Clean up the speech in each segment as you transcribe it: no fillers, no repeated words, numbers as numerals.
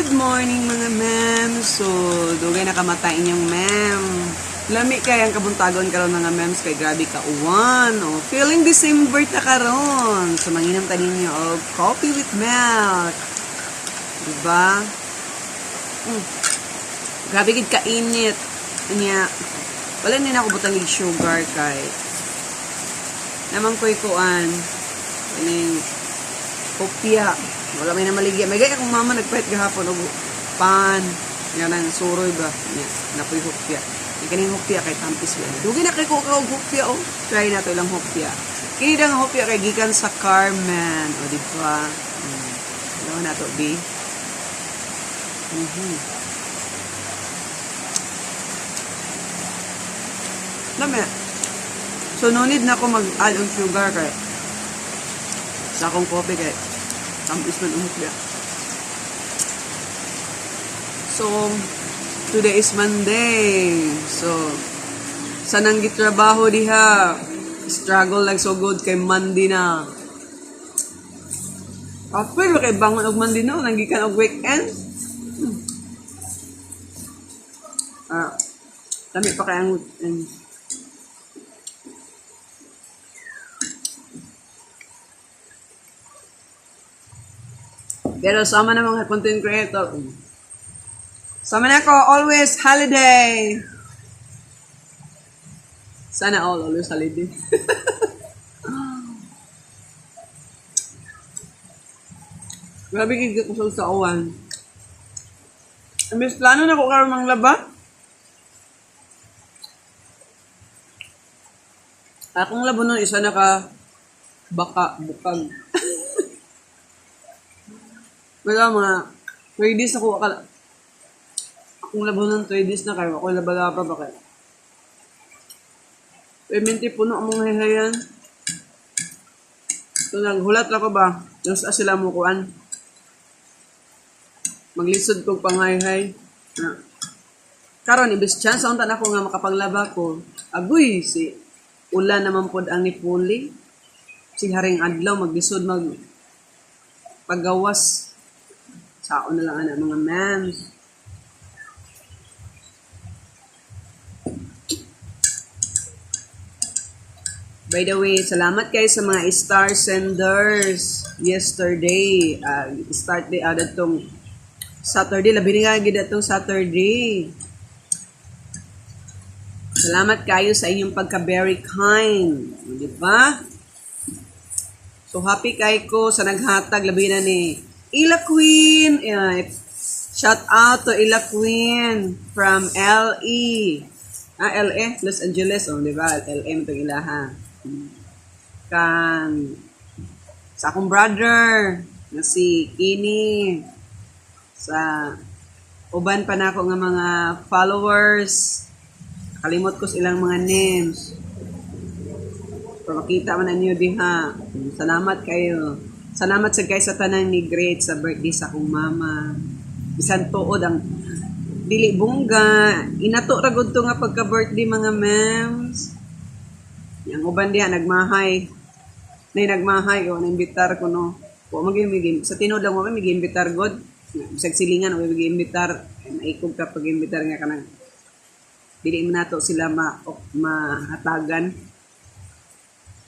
Good morning mga ma'am. So, dugay na kamatay inyong ma'am. Lami kay ang kabuntagon karon mga ma'ams kay grabe ka uwan. Oh, feeling December ta karon. So, manginom ta ninyo og coffee with milk. Diba? Grabe gid ka init. Nya, wala din ako butang ng sugar kay namang ko'y kuan. Kaning kopya. Wala may na maligya. May gaya kung mama nagpahit gahapon og pan. Nga nang suroy ba? Nga, napoy hukpya. Yung kaning hukpya kay tampis yan. Dugay na kay ko og hukpya oh. Try na to ilang hukpya. Kini dang hukpya kay gikan sa Carmen. O di ba? Ano na to, B? Dami. So, no need na ako mag-add on sugar kay sa akong coffee kay tampis man ang hukbya. So, today is Monday. So, sanang gitrabaho diha. Struggle like so good kay Monday na. Pero kay bangon og Monday na, nanggikan og weekend. Dami pa kay ang weekend. Pero sama na mga content creator. Sama na ako, always holiday. Sana all, always holiday. Grabe kigit ko sa uwan. Ambis plano na ko karon mang laba. Akong labo nun, isa na ka bukag. Wala mga 3 days ako akong labo ng 3 days na kayo. Ako laba-laba ba kayo? Pementi puno ang mga hihayan. So naghulat ako ba? Yung sila mo kuan. Maglisod kong pangayhay. Karon ibis chance ang tanan ko nga makapaglaba ko. Agoy si ulan naman pod ang nipuli. Si haring adlaw maglisod paggawas. Saon na lang ana mga ma'ams. By the way, salamat kayo sa mga star senders yesterday. Start day adatong Saturday. Labi nga gid atong Saturday. Salamat kayo sa inyong pagka very kind. Di ba? So happy kay ko sa naghatag labi na ni Ila Queen. Shout out to Ila Queen from LA. LA, Los Angeles. Oh, di ba? LA mo itong ilaha. Kan sa akong brother na si Kini. Sa uban pa na ako nga mga followers. Kalimot ko silang mga names. Pero makita man ninyo diha. Salamat kayo. Salamat sa guys sa tanan ni Great sa birthday sa akong mama. Bisan tuod ang dili bungga. Inato ra gud to nga pagka-birthday mga ma'ams. Yang uban diha nagmahay. Nay nagmahay ko na-imbitar ko no. Wa magimigim sa tinud lang mo mag-imbitar god. Bisag silingan o mag-imbitar. Naikog ka pag-imbitar nga kanang dili man nato sila mahatagan.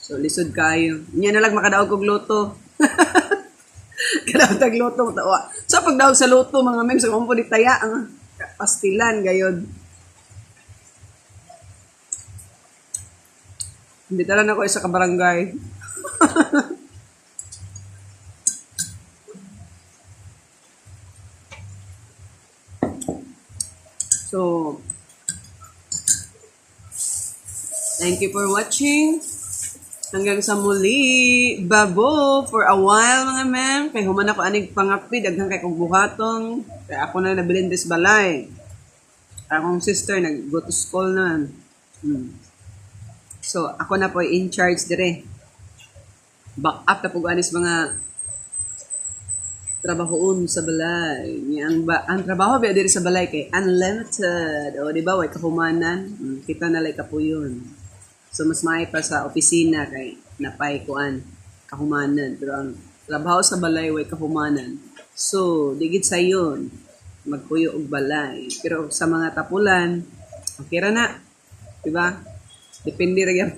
So lisod kayo. Nya na lang makadaog kog loto. Kadaog tag loto tawa. So pagdaog sa loto mga mem sa kumpo di taya ang pastilan gayod. Imbitaran ako isa ka barangay. So thank you for watching. Hanggang sa muli. Babo for a while mga ma'am. Kay human ako anig pangapid. Daghang kay kong buhaton. Kaya ako na nabilin des balay. Akong sister nag-go to school na. So ako na po in charge dire. Back up na po anis mga trabahoon sa balay. Ang trabaho ba dire sa balay kay unlimited. O di ba way kahumanan. Kita na like po yun. So, mas maay pa sa opisina kay napay kuan kahumanan. Pero ang trabaho sa balay way kahumanan. So, digit sa yun. magpuyo og balay. Pero sa mga tapulan, okay ra na, di ba? Depende ra gyud.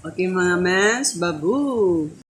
Okay mga mas, babu.